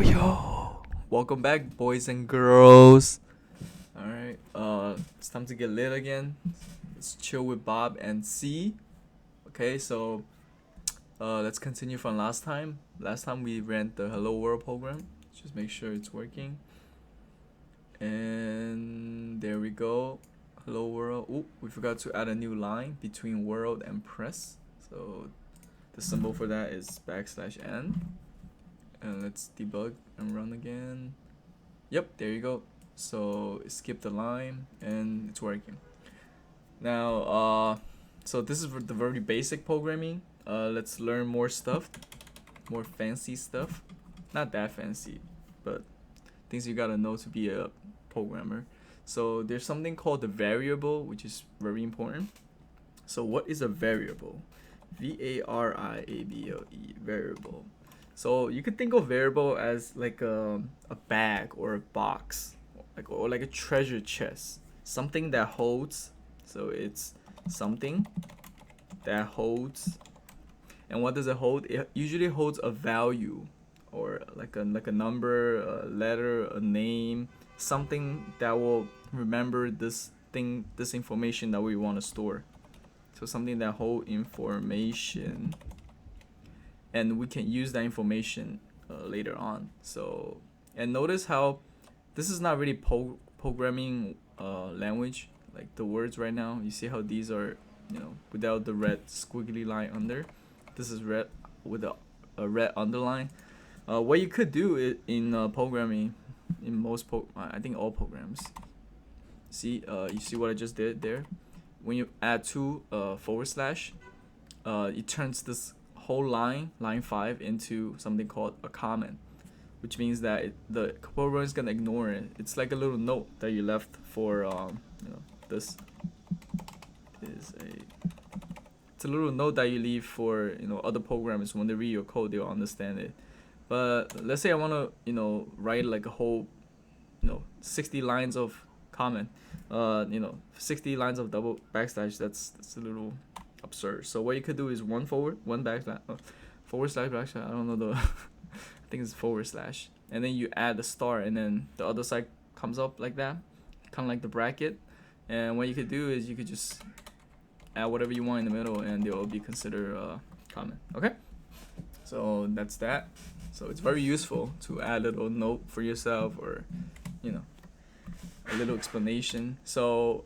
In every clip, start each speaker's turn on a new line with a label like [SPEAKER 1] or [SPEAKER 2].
[SPEAKER 1] Yo, welcome back, boys and girls. All right, it's time to get lit again. Let's chill with Bob and C. Okay, so let's continue from last time. Last time we ran the Hello World program. Just make sure it's working. And there we go. Hello World. Ooh, we forgot to add a new line between world and press. So the symbol for that is \n. And let's debug and run again. Yep, there you go. So skip the line and it's working. Now, so this is the very basic programming. Let's learn more stuff, more fancy stuff. Not that fancy, but things you gotta know to be a programmer. So there's something called the variable, which is very important. So what is a variable? variable, variable. So you could think of variable as like a bag or a box, or like a treasure chest, something that holds. So it's something that holds, and what does it hold? It usually holds a value, or like a number, a letter, a name, something that will remember this thing, this information that we want to store. So something that hold information, and we can use that information later on. So, and notice how this is not really programming language, like the words right now. You see how these are, without the red squiggly line under. This is red with a red underline. What you could do in programming, in most I think all programs. See, you see what I just did there? When you add two forward slash, it turns this whole line 5, into something called a comment, which means that the program is gonna ignore it. It's like a little note that you left for this is it's a little note that you leave for other programmers. When they read your code, they'll understand it. But let's say I want to write like a whole 60 lines of comment, 60 lines of double backslash. That's a little absurd. So what you could do is one forward slash backslash. I don't know the I think it's forward slash, and then you add the star, and then the other side comes up like that, kind of like the bracket. And what you could do is you could just add whatever you want in the middle, and they'll be considered comment. Okay, so that's that. So it's very useful to add a little note for yourself, or a little explanation. So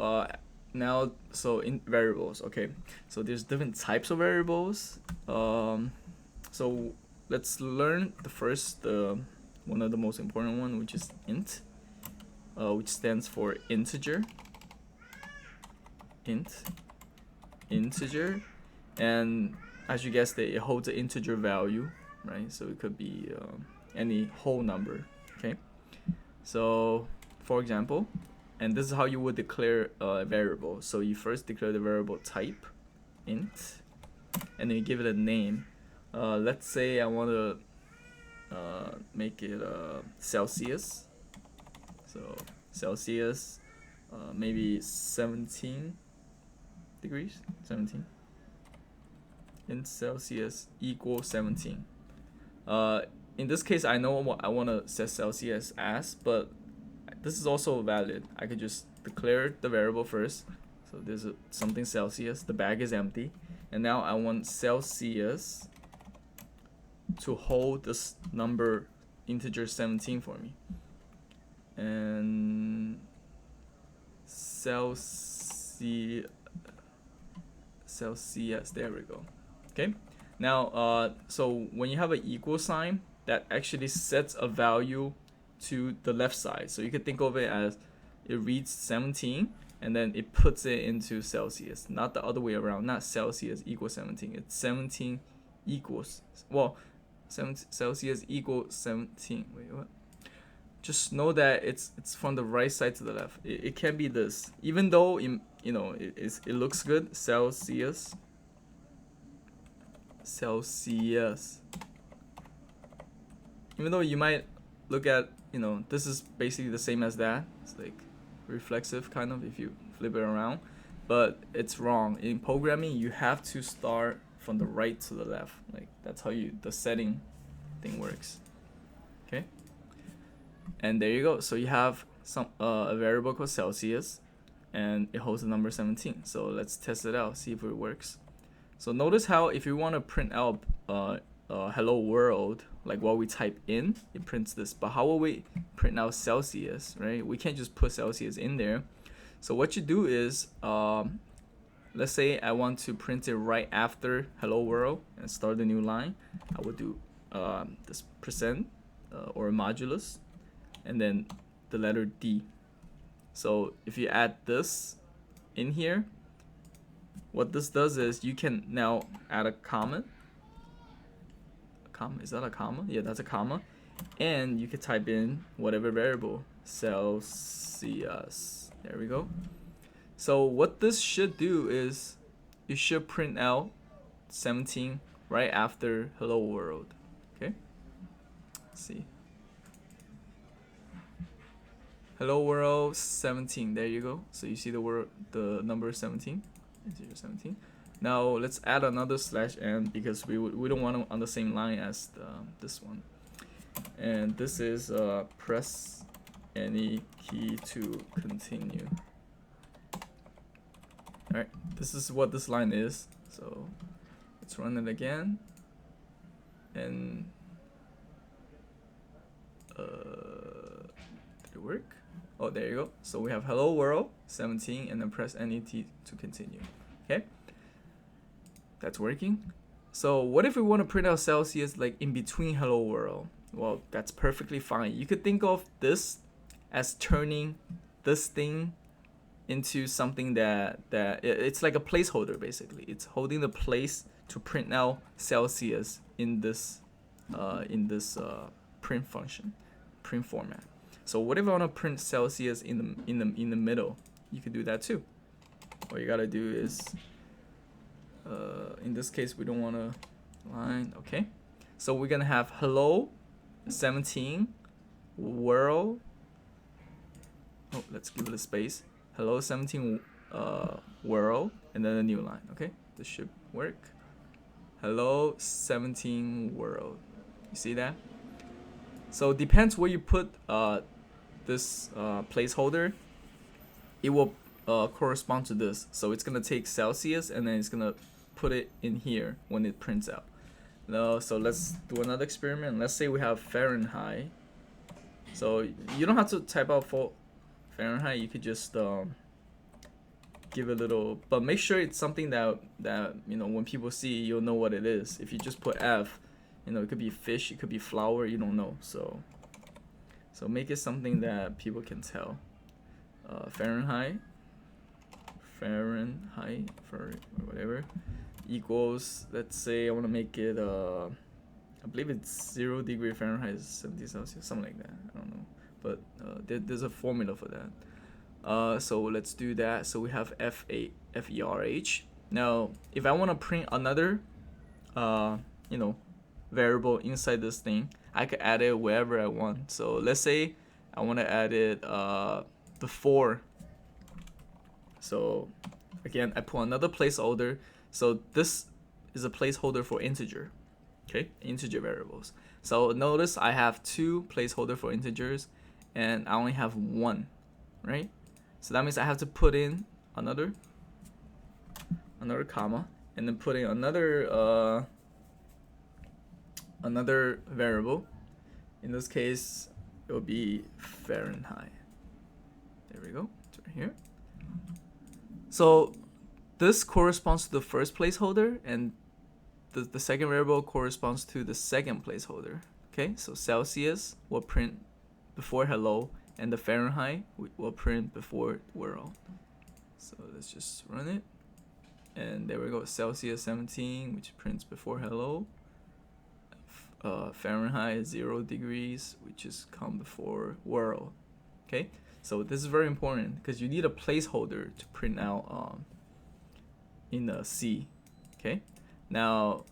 [SPEAKER 1] now, so in variables, okay, so there's different types of variables. So let's learn the first, one of the most important one, which is int, which stands for integer. Integer, and as you guessed it holds an integer value, right? So it could be any whole number. Okay, so for example, and this is how you would declare a variable. So you first declare the variable type, int, and then you give it a name. Let's say I want to make it Celsius. So Celsius, maybe 17 degrees, 17. Int Celsius equals 17. In this case, I know what I want to set Celsius as, but this is also valid. I could just declare the variable first. So there's something Celsius. The bag is empty, and now I want Celsius to hold this number integer 17 for me. And Celsius, there we go. Okay, now so when you have an equal sign, that actually sets a value to the left side. So you could think of it as it reads 17 and then it puts it into Celsius, not the other way around. Not Celsius equals 17. It's 17 equals, well, Celsius equals 17. Wait, what? Just know that it's from the right side to the left. It can be this, even though it looks good. Celsius. Even though you might look at, this is basically the same as that. It's like reflexive kind of if you flip it around, but it's wrong. In programming, you have to start from the right to the left. Like that's how the setting thing works. Okay, And there you go. So you have some a variable called Celsius, and it holds the number 17. So let's test it out, see if it works. So notice how if you want to print out hello world, like what we type in, it prints this. But how will we print out Celsius, right? We can't just put Celsius in there. So what you do is, let's say I want to print it right after hello world and start a new line. I would do this percent or modulus, and then the letter D. So if you add this in here, what this does is you can now add a comma. Is that a comma? Yeah, that's a comma. And you could type in whatever variable, Celsius. There we go. So what this should do is you should print out 17 right after hello world. Okay, let's see. Hello world 17. There you go. So you see the number 17. 17. Now let's add another /n because we don't want it on the same line as this one. And this is press any key to continue. All right, this is what this line is. So let's run it again. And did it work? Oh, there you go. So we have hello world 17 and then press any key to continue. Okay, that's working. So what if we want to print out Celsius like in between hello world? Well, that's perfectly fine. You could think of this as turning this thing into something that it's like a placeholder basically. It's holding the place to print out Celsius in this print function, print format. So what if I want to print Celsius in the middle? You could do that too. All you gotta do is in this case we don't want to line. Okay, so we're gonna have hello 17 world. Oh, let's give it a space. Hello 17 world and then a new line. Okay, this should work. Hello 17 world. You see that? So depends where you put this placeholder, it will correspond to this. So it's gonna take Celsius and then it's gonna put it in here when it prints out. Now, so let's do another experiment. Let's say we have Fahrenheit. So you don't have to type out for Fahrenheit. You could just give a little, but make sure it's something that you know when people see, you'll know what it is. If you just put F, you know, it could be fish, it could be flower, you don't know. So make it something that people can tell. Fahrenheit for whatever equals, let's say I want to make it I believe it's 0 degree Fahrenheit is 70 Celsius, something like that. I don't know, but there's a formula for that. So let's do that. So we have FERH. Now if I want to print another you know, variable inside this thing, I could add it wherever I want. So let's say I want to add it before. So again, I put another placeholder. So this is a placeholder for integer. Okay, integer variables. So notice I have 2 placeholder for integers and I only have 1, right? So that means I have to put in another comma and then put in another variable. In this case, it will be Fahrenheit. There we go. It's right here. So this corresponds to the first placeholder, and the second variable corresponds to the second placeholder. Okay, so Celsius will print before hello, and the Fahrenheit will print before world. So let's just run it, and there we go. Celsius 17, which prints before hello. Fahrenheit 0 degrees, which is come before world. Okay, so this is very important because you need a placeholder to print out in a C. Okay, now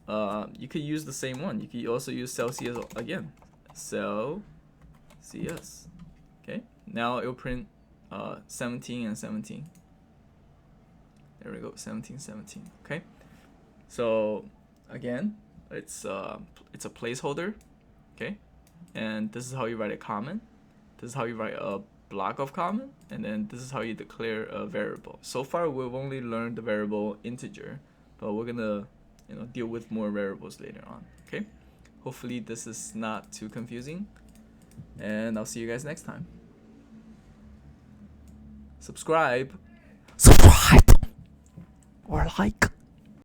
[SPEAKER 1] you could use the same one. You could also use Celsius again. Celsius. Okay, now it will print 17 and 17. There we go, 17, 17. Okay, so again, it's a placeholder. Okay, and this is how you write a comment. This is how you write a block of common, and then this is how you declare a variable. So far, we've only learned the variable integer, but we're gonna, deal with more variables later on. Okay. Hopefully, this is not too confusing, and I'll see you guys next time. Subscribe or like.